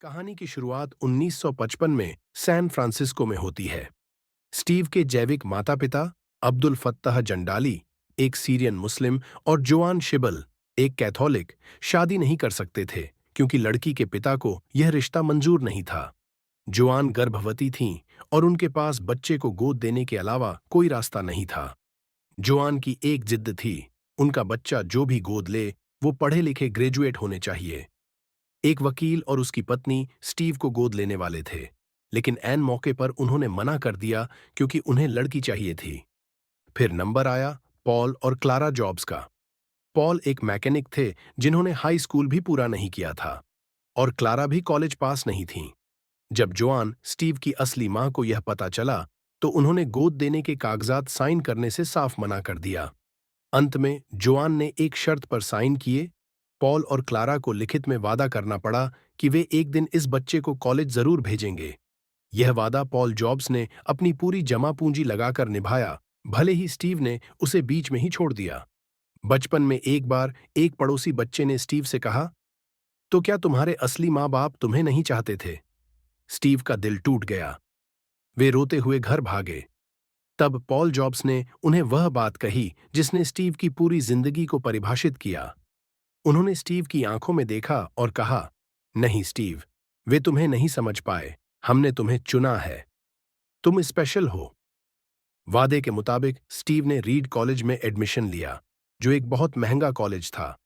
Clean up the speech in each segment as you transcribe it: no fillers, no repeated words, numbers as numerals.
कहानी की शुरुआत 1955 में सैन फ्रांसिस्को में होती है। स्टीव के जैविक माता-पिता अब्दुल फत्ताह जंडाली, एक सीरियन मुस्लिम, और जोआन शिबल, एक कैथोलिक, शादी नहीं कर सकते थे क्योंकि लड़की के पिता को यह रिश्ता मंजूर नहीं था। जोआन गर्भवती थीं और उनके पास बच्चे को गोद देने के अलावा कोई रास्ता नहीं था। जोआन की एक जिद थी, उनका बच्चा जो भी गोद ले वो पढ़े लिखे ग्रेजुएट होने चाहिए। एक वकील और उसकी पत्नी स्टीव को गोद लेने वाले थे, लेकिन ऐन मौके पर उन्होंने मना कर दिया क्योंकि उन्हें लड़की चाहिए थी। फिर नंबर आया पॉल और क्लारा जॉब्स का। पॉल एक मैकेनिक थे जिन्होंने हाई स्कूल भी पूरा नहीं किया था, और क्लारा भी कॉलेज पास नहीं थीं। जब जोआन स्टीव की असली मां को यह पता चला, तो उन्होंने गोद देने के कागजात साइन करने से साफ मना कर दिया। अंत में जोआन ने एक शर्त पर साइन किए। पॉल और क्लारा को लिखित में वादा करना पड़ा कि वे एक दिन इस बच्चे को कॉलेज जरूर भेजेंगे। यह वादा पॉल जॉब्स ने अपनी पूरी जमा पूंजी लगाकर निभाया, भले ही स्टीव ने उसे बीच में ही छोड़ दिया। बचपन में एक बार एक पड़ोसी बच्चे ने स्टीव से कहा, तो क्या तुम्हारे असली माँ बाप तुम्हें नहीं चाहते थे? स्टीव का दिल टूट गया। वे रोते हुए घर भागे। तब पॉल जॉब्स ने उन्हें वह बात कही जिसने स्टीव की पूरी जिंदगी को परिभाषित किया। उन्होंने स्टीव की आंखों में देखा और कहा, नहीं स्टीव, वे तुम्हें नहीं समझ पाए, हमने तुम्हें चुना है, तुम स्पेशल हो। वादे के मुताबिक स्टीव ने रीड कॉलेज में एडमिशन लिया, जो एक बहुत महंगा कॉलेज था।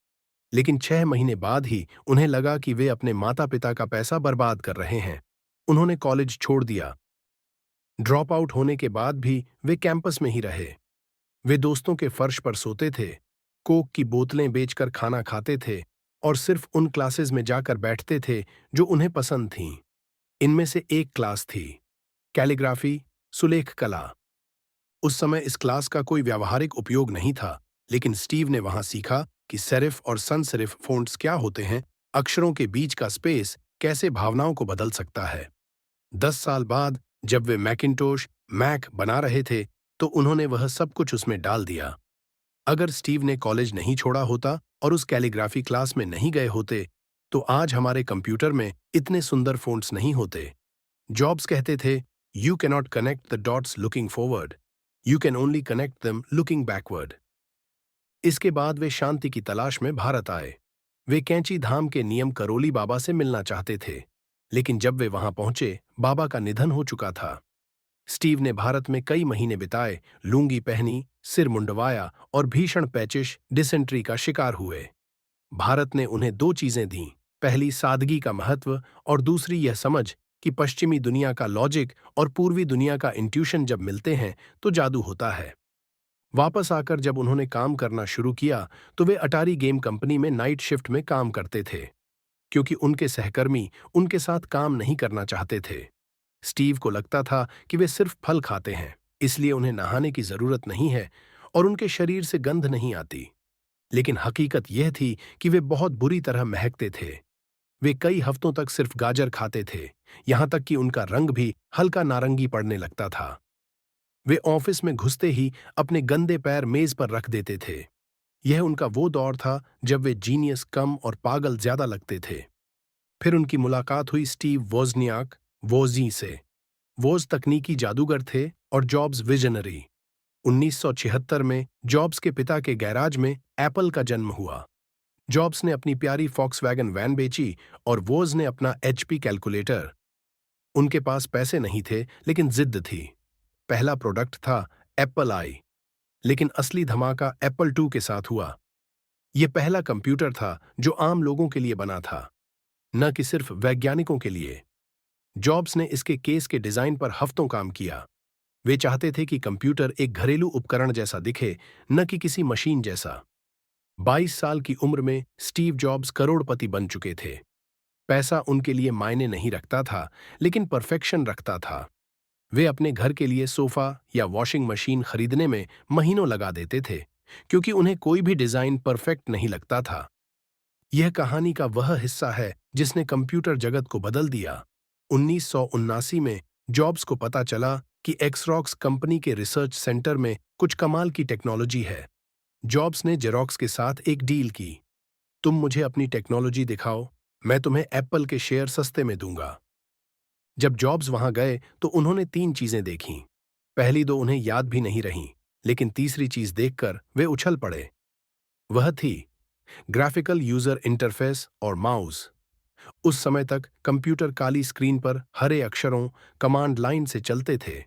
लेकिन 6 महीने बाद ही उन्हें लगा कि वे अपने माता पिता का पैसा बर्बाद कर रहे हैं। उन्होंने कॉलेज छोड़ दिया। ड्रॉप आउट होने के बाद भी वे कैंपस में ही रहे। वे दोस्तों के फर्श पर सोते थे, कोक की बोतलें बेचकर खाना खाते थे, और सिर्फ उन क्लासेस में जाकर बैठते थे जो उन्हें पसंद थीं। इनमें से एक क्लास थी, कैलीग्राफी, सुलेख कला। उस समय इस क्लास का कोई व्यावहारिक उपयोग नहीं था, लेकिन स्टीव ने वहां सीखा कि सेरिफ और sans सेरिफ फ़ॉन्ट्स क्या होते हैं, अक्षरों के बीच का स्पेस कैसे भावनाओं को बदल सकता है। 10 साल बाद जब वे मैकिन्टोश मैक बना रहे थे, तो उन्होंने वह सब कुछ उसमें डाल दिया। अगर स्टीव ने कॉलेज नहीं छोड़ा होता और उस कैलीग्राफी क्लास में नहीं गए होते, तो आज हमारे कंप्यूटर में इतने सुंदर फ़ॉन्ट्स नहीं होते। जॉब्स कहते थे, you cannot connect the dots looking forward, you can only connect them looking backward. इसके बाद वे शांति की तलाश में भारत आए। वे कैंची धाम के नियम करोली बाबा से मिलना चाहते थे, लेकिन जब वे वहां पहुंचे, बाबा का निधन हो चुका था। स्टीव ने भारत में कई महीने बिताए, लूंगी पहनी, सिर मुंडवाया और भीषण पैचिश डिसेंट्री का शिकार हुए। भारत ने उन्हें दो चीजें दीं, पहली सादगी का महत्व, और दूसरी यह समझ कि पश्चिमी दुनिया का लॉजिक और पूर्वी दुनिया का इंट्यूशन जब मिलते हैं तो जादू होता है। वापस आकर जब उन्होंने काम करना शुरू किया, तो वे अटारी गेम कंपनी में नाइट शिफ्ट में काम करते थे, क्योंकि उनके सहकर्मी उनके साथ काम नहीं करना चाहते थे। स्टीव को लगता था कि वे सिर्फ फल खाते हैं, इसलिए उन्हें नहाने की जरूरत नहीं है और उनके शरीर से गंध नहीं आती। लेकिन हकीकत यह थी कि वे बहुत बुरी तरह महकते थे। वे कई हफ्तों तक सिर्फ गाजर खाते थे, यहां तक कि उनका रंग भी हल्का नारंगी पड़ने लगता था। वे ऑफिस में घुसते ही अपने गंदे पैर मेज पर रख देते थे। यह उनका वो दौर था जब वे जीनियस कम और पागल ज्यादा लगते थे। फिर उनकी मुलाकात हुई स्टीव वोज़नियाक वोजी से। वोज तकनीकी जादूगर थे और जॉब्स विजनरी। 1976 में जॉब्स के पिता के गैराज में एप्पल का जन्म हुआ। जॉब्स ने अपनी प्यारी फॉक्सवैगन वैन बेची और वोज ने अपना एचपी कैलकुलेटर। उनके पास पैसे नहीं थे, लेकिन जिद थी। पहला प्रोडक्ट था एप्पल आई, लेकिन असली धमाका एप्पल 2 के साथ हुआ। यह पहला कंप्यूटर था जो आम लोगों के लिए बना था, न कि सिर्फ वैज्ञानिकों के लिए। जॉब्स ने इसके केस के डिजाइन पर हफ्तों काम किया। वे चाहते थे कि कंप्यूटर एक घरेलू उपकरण जैसा दिखे, न कि किसी मशीन जैसा। 22 साल की उम्र में स्टीव जॉब्स करोड़पति बन चुके थे। पैसा उनके लिए मायने नहीं रखता था, लेकिन परफेक्शन रखता था। वे अपने घर के लिए सोफा या वॉशिंग मशीन खरीदने में महीनों लगा देते थे, क्योंकि उन्हें कोई भी डिजाइन परफेक्ट नहीं लगता था। यह कहानी का वह हिस्सा है जिसने कंप्यूटर जगत को बदल दिया। 1979 में जॉब्स को पता चला कि एक्सरॉक्स कंपनी के रिसर्च सेंटर में कुछ कमाल की टेक्नोलॉजी है। जॉब्स ने जेरॉक्स के साथ एक डील की, तुम मुझे अपनी टेक्नोलॉजी दिखाओ, मैं तुम्हें एप्पल के शेयर सस्ते में दूंगा। जब जॉब्स वहां गए तो उन्होंने 3 चीजें देखीं। पहली दो उन्हें याद भी नहीं रहीं, लेकिन तीसरी चीज देखकर वे उछल पड़े। वह थी ग्राफिकल यूजर इंटरफेस और माउस। उस समय तक कंप्यूटर काली स्क्रीन पर हरे अक्षरों कमांड लाइन से चलते थे,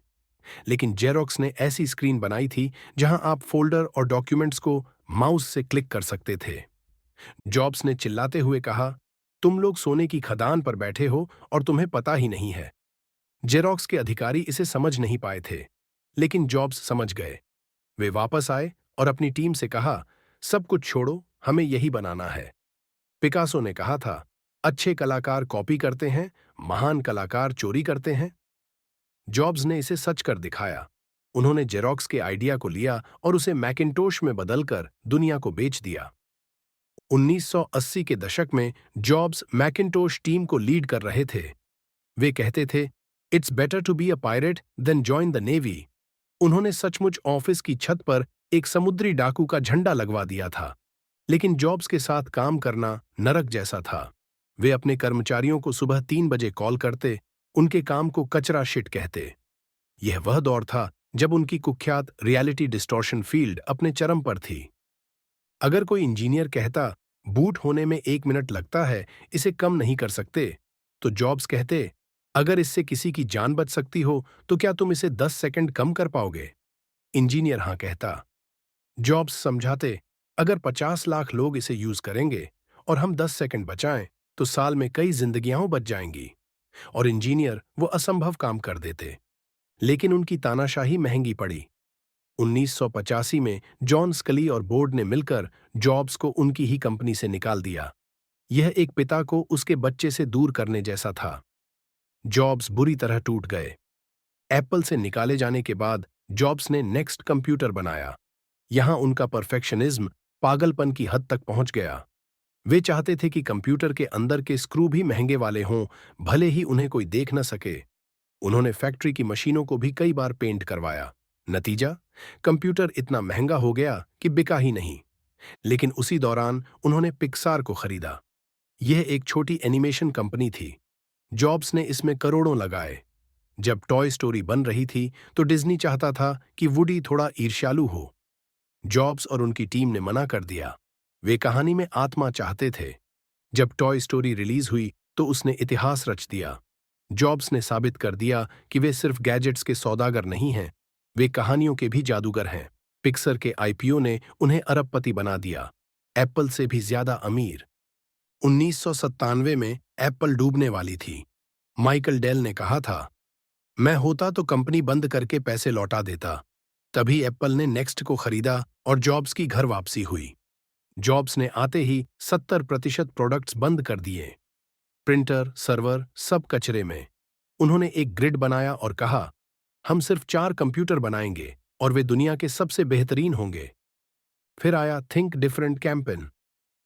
लेकिन जेरोक्स ने ऐसी स्क्रीन बनाई थी जहां आप फोल्डर और डॉक्यूमेंट्स को माउस से क्लिक कर सकते थे। जॉब्स ने चिल्लाते हुए कहा, तुम लोग सोने की खदान पर बैठे हो और तुम्हें पता ही नहीं है। जेरोक्स के अधिकारी इसे समझ नहीं पाए थे, लेकिन जॉब्स समझ गए। वे वापस आए और अपनी टीम से कहा, सब कुछ छोड़ो, हमें यही बनाना है। पिकासो ने कहा था, अच्छे कलाकार कॉपी करते हैं, महान कलाकार चोरी करते हैं। जॉब्स ने इसे सच कर दिखाया। उन्होंने जेरोक्स के आइडिया को लिया और उसे मैकिन्टोश में बदलकर दुनिया को बेच दिया। 1980 के दशक में जॉब्स मैकिन्टोश टीम को लीड कर रहे थे। वे कहते थे, it's better to be a pirate than join the navy. उन्होंने सचमुच ऑफिस की छत पर एक समुद्री डाकू का झंडा लगवा दिया था। लेकिन जॉब्स के साथ काम करना नरक जैसा था। वे अपने कर्मचारियों को सुबह 3 बजे कॉल करते, उनके काम को कचरा शिट कहते। यह वह दौर था जब उनकी कुख्यात रियलिटी डिस्टॉर्शन फील्ड अपने चरम पर थी। अगर कोई इंजीनियर कहता, बूट होने में 1 मिनट लगता है, इसे कम नहीं कर सकते, तो जॉब्स कहते, अगर इससे किसी की जान बच सकती हो तो क्या तुम इसे 10 सेकंड कम कर पाओगे? इंजीनियर हाँ कहता। जॉब्स समझाते, अगर 50 लाख लोग इसे यूज करेंगे और हम 10 सेकंड बचाएं तो साल में कई जिंदगियां बच जाएंगी। और इंजीनियर वो असंभव काम कर देते। लेकिन उनकी तानाशाही महंगी पड़ी। 1985 में जॉन स्कली और बोर्ड ने मिलकर जॉब्स को उनकी ही कंपनी से निकाल दिया। यह एक पिता को उसके बच्चे से दूर करने जैसा था। जॉब्स बुरी तरह टूट गए। एप्पल से निकाले जाने के बाद जॉब्स ने नेक्स्ट कंप्यूटर बनाया। यहां उनका परफेक्शनिज्म पागलपन की हद तक पहुंच गया। वे चाहते थे कि कंप्यूटर के अंदर के स्क्रू भी महंगे वाले हों, भले ही उन्हें कोई देख न सके। उन्होंने फैक्ट्री की मशीनों को भी कई बार पेंट करवाया। नतीजा, कंप्यूटर इतना महंगा हो गया कि बिका ही नहीं। लेकिन उसी दौरान उन्होंने पिक्सार को खरीदा। यह एक छोटी एनिमेशन कंपनी थी। जॉब्स ने इसमें करोड़ों लगाए। जब टॉय स्टोरी बन रही थी तो डिज्नी चाहता था कि वुडी थोड़ा ईर्ष्यालु हो। जॉब्स और उनकी टीम ने मना कर दिया। वे कहानी में आत्मा चाहते थे। जब टॉय स्टोरी रिलीज हुई तो उसने इतिहास रच दिया। जॉब्स ने साबित कर दिया कि वे सिर्फ गैजेट्स के सौदागर नहीं हैं, वे कहानियों के भी जादूगर हैं। पिक्सर के आईपीओ ने उन्हें अरबपति बना दिया, एप्पल से भी ज्यादा अमीर। 1997 में एप्पल डूबने वाली थी। माइकल डेल ने कहा था, मैं होता तो कंपनी बंद करके पैसे लौटा देता। तभी एप्पल ने नेक्स्ट को खरीदा और जॉब्स की घर वापसी हुई। जॉब्स ने आते ही 70% प्रोडक्ट्स बंद कर दिए। प्रिंटर, सर्वर, सब कचरे में। उन्होंने एक ग्रिड बनाया और कहा, हम सिर्फ 4 कंप्यूटर बनाएंगे और वे दुनिया के सबसे बेहतरीन होंगे। फिर आया think different campaign,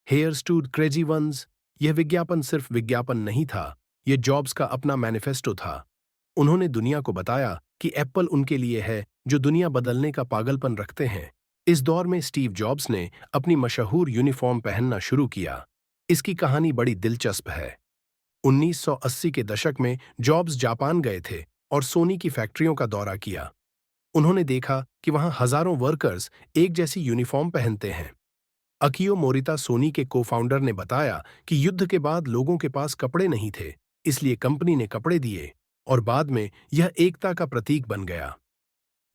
here's to crazy ones. यह विज्ञापन सिर्फ विज्ञापन नहीं था, यह जॉब्स का अपना मैनिफेस्टो था। उन्होंने दुनिया को बताया कि एप्पल उनके लिए है जो दुनिया बदलने का पागलपन रखते हैं। इस दौर में स्टीव जॉब्स ने अपनी मशहूर यूनिफॉर्म पहनना शुरू किया। इसकी कहानी बड़ी दिलचस्प है। 1980 के दशक में जॉब्स जापान गए थे और सोनी की फैक्ट्रियों का दौरा किया। उन्होंने देखा कि वहां हजारों वर्कर्स एक जैसी यूनिफॉर्म पहनते हैं। अकियो मोरिता, सोनी के को-फाउंडर, ने बताया कि युद्ध के बाद लोगों के पास कपड़े नहीं थे, इसलिए कंपनी ने कपड़े दिए और बाद में यह एकता का प्रतीक बन गया।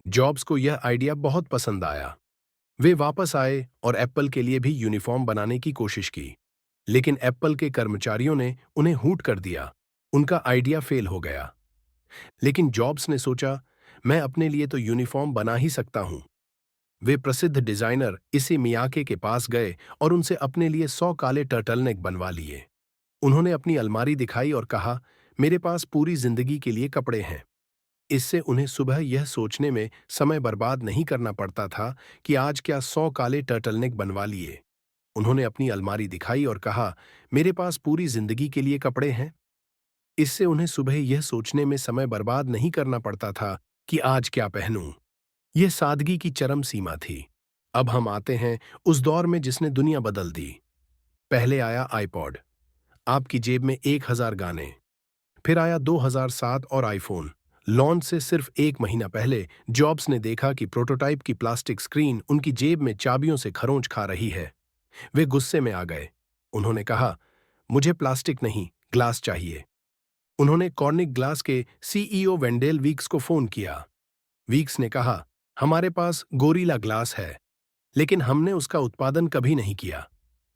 जॉब्स को यह आइडिया बहुत पसंद आया। वे वापस आए और एप्पल के लिए भी यूनिफॉर्म बनाने की कोशिश की। लेकिन एप्पल के कर्मचारियों ने उन्हें हूट कर दिया। उनका आइडिया फेल हो गया। लेकिन जॉब्स ने सोचा, मैं अपने लिए तो यूनिफॉर्म बना ही सकता हूं। वे प्रसिद्ध डिजाइनर इसे मियाके के पास गए और उनसे अपने लिए 100 काले टर्टलनेक बनवा लिए। उन्होंने अपनी अलमारी दिखाई और कहा, मेरे पास पूरी जिंदगी के लिए कपड़े हैं। इससे उन्हें सुबह यह सोचने में समय बर्बाद नहीं करना पड़ता था कि आज क्या 100 काले टर्टलनेक बनवा लिए। उन्होंने अपनी अलमारी दिखाई और कहा, मेरे पास पूरी जिंदगी के लिए कपड़े हैं। इससे उन्हें सुबह यह सोचने में समय बर्बाद नहीं करना पड़ता था कि आज क्या पहनूं। यह सादगी की चरम सीमा थी। अब हम आते हैं उस दौर में जिसने दुनिया बदल दी। पहले आया आईपॉड। आपकी जेब में 1000 गाने। फिर आया 2007 और आईफोन। लॉन्च से सिर्फ 1 महीना पहले जॉब्स ने देखा कि प्रोटोटाइप की प्लास्टिक स्क्रीन उनकी जेब में चाबियों से खरोंच खा रही है। वे गुस्से में आ गए। उन्होंने कहा, मुझे प्लास्टिक नहीं, ग्लास चाहिए। उन्होंने कॉर्निक ग्लास के सीईओ वेंडेल वीक्स को फोन किया। वीक्स ने कहा, हमारे पास गोरिल्ला ग्लास है, लेकिन हमने उसका उत्पादन कभी नहीं किया।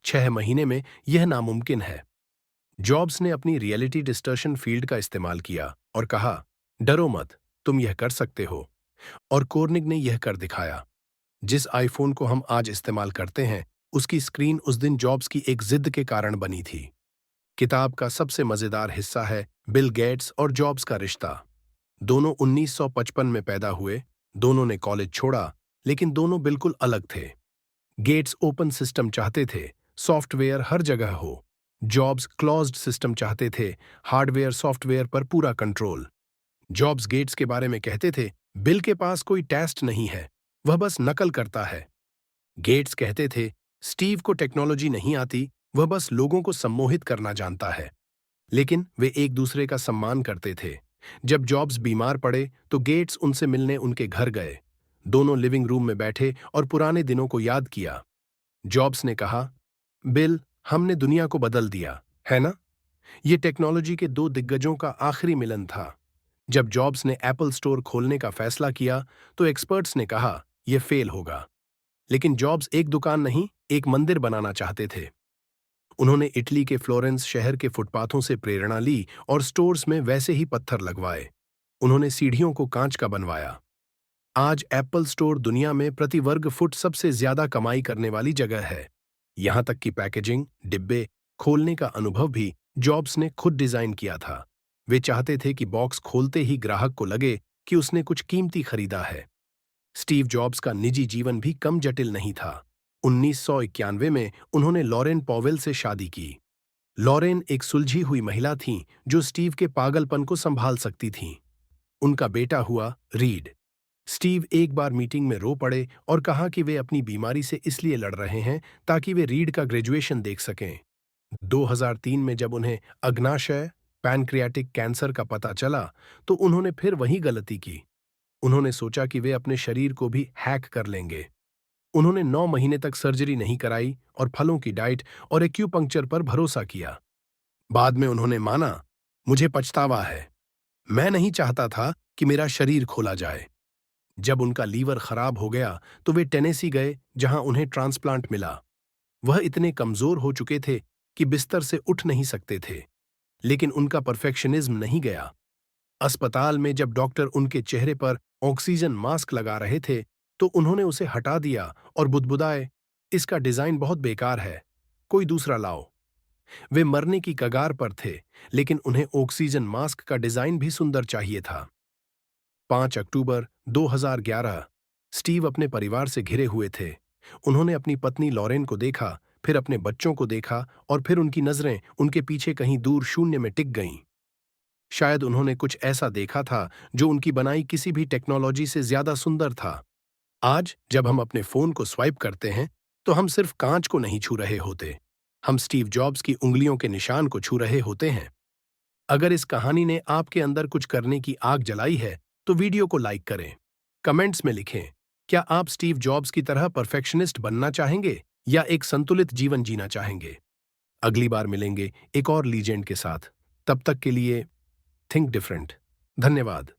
6 महीने में यह नामुमकिन है। जॉब्स ने अपनी रियलिटी डिस्टर्शन फील्ड का इस्तेमाल किया और कहा, डरो मत, तुम यह कर सकते हो। और कोर्निग ने यह कर दिखाया। जिस आईफोन को हम आज इस्तेमाल करते हैं, उसकी स्क्रीन उस दिन जॉब्स की एक जिद के कारण बनी थी। किताब का सबसे मजेदार हिस्सा है बिल गेट्स और जॉब्स का रिश्ता। दोनों 1955 में पैदा हुए, दोनों ने कॉलेज छोड़ा, लेकिन दोनों बिल्कुल अलग थे। गेट्स ओपन सिस्टम चाहते थे, सॉफ्टवेयर हर जगह हो। जॉब्स क्लोज्ड सिस्टम चाहते थे, हार्डवेयर सॉफ्टवेयर पर पूरा कंट्रोल। जॉब्स गेट्स के बारे में कहते थे, बिल के पास कोई टेस्ट नहीं है, वह बस नकल करता है। गेट्स कहते थे, स्टीव को टेक्नोलॉजी नहीं आती, वह बस लोगों को सम्मोहित करना जानता है। लेकिन वे एक दूसरे का सम्मान करते थे। जब जॉब्स बीमार पड़े तो गेट्स उनसे मिलने उनके घर गए। दोनों लिविंग रूम में बैठे और पुराने दिनों को याद किया। जॉब्स ने कहा, बिल, हमने दुनिया को बदल दिया, है ना? ये टेक्नोलॉजी के दो दिग्गजों का आखिरी मिलन था। जब जॉब्स ने एप्पल स्टोर खोलने का फैसला किया तो एक्सपर्ट्स ने कहा, यह फेल होगा। लेकिन जॉब्स एक दुकान नहीं, एक मंदिर बनाना चाहते थे। उन्होंने इटली के फ्लोरेंस शहर के फुटपाथों से प्रेरणा ली और स्टोर्स में वैसे ही पत्थर लगवाए। उन्होंने सीढ़ियों को कांच का बनवाया। आज एप्पल स्टोर दुनिया में प्रति वर्ग फुट सबसे ज्यादा कमाई करने वाली जगह है। यहां तक कि पैकेजिंग, डिब्बे खोलने का अनुभव भी जॉब्स ने खुद डिजाइन किया था। वे चाहते थे कि बॉक्स खोलते ही ग्राहक को लगे कि उसने कुछ कीमती खरीदा है। स्टीव जॉब्स का निजी जीवन भी कम जटिल नहीं था। 1991 में उन्होंने लॉरेन पॉवेल से शादी की। लॉरेन एक सुलझी हुई महिला थीं जो स्टीव के पागलपन को संभाल सकती थीं। उनका बेटा हुआ रीड। स्टीव एक बार मीटिंग में रो पड़े और कहा कि वे अपनी बीमारी से इसलिए लड़ रहे हैं ताकि वे रीड का ग्रेजुएशन देख सकें। 2003 में जब उन्हें अग्नाशय पैनक्रियाटिक कैंसर का पता चला तो उन्होंने फिर वही गलती की। उन्होंने सोचा कि वे अपने शरीर को भी हैक कर लेंगे। उन्होंने 9 महीने तक सर्जरी नहीं कराई और फलों की डाइट और एक्यूपंक्चर पर भरोसा किया। बाद में उन्होंने माना, मुझे पछतावा है। मैं नहीं चाहता था कि मेरा शरीर खोला जाए। जब उनका लीवर खराब हो गया तो वे टेनेसी गए जहां उन्हें ट्रांसप्लांट मिला। वह इतने कमजोर हो चुके थे कि बिस्तर से उठ नहीं सकते थे। लेकिन उनका परफेक्शनिज्म नहीं गया। अस्पताल में जब डॉक्टर उनके चेहरे पर ऑक्सीजन मास्क लगा रहे थे तो उन्होंने उसे हटा दिया और बुदबुदाए, इसका डिजाइन बहुत बेकार है, कोई दूसरा लाओ। वे मरने की कगार पर थे, लेकिन उन्हें ऑक्सीजन मास्क का डिजाइन भी सुंदर चाहिए था। 5 अक्टूबर 2011। स्टीव अपने परिवार से घिरे हुए थे। उन्होंने अपनी पत्नी लॉरेन को देखा, फिर अपने बच्चों को देखा और फिर उनकी नजरें उनके पीछे कहीं दूर शून्य में टिक गईं। शायद उन्होंने कुछ ऐसा देखा था जो उनकी बनाई किसी भी टेक्नोलॉजी से ज्यादा सुंदर था। आज जब हम अपने फोन को स्वाइप करते हैं तो हम सिर्फ कांच को नहीं छू रहे होते, हम स्टीव जॉब्स की उंगलियों के निशान को छू रहे होते हैं। अगर इस कहानी ने आपके अंदर कुछ करने की आग जलाई है तो वीडियो को लाइक करें। कमेंट्स में लिखें, क्या आप स्टीव जॉब्स की तरह परफेक्शनिस्ट बनना चाहेंगे या एक संतुलित जीवन जीना चाहेंगे? अगली बार मिलेंगे एक और लीजेंड के साथ। तब तक के लिए थिंक डिफरेंट। धन्यवाद।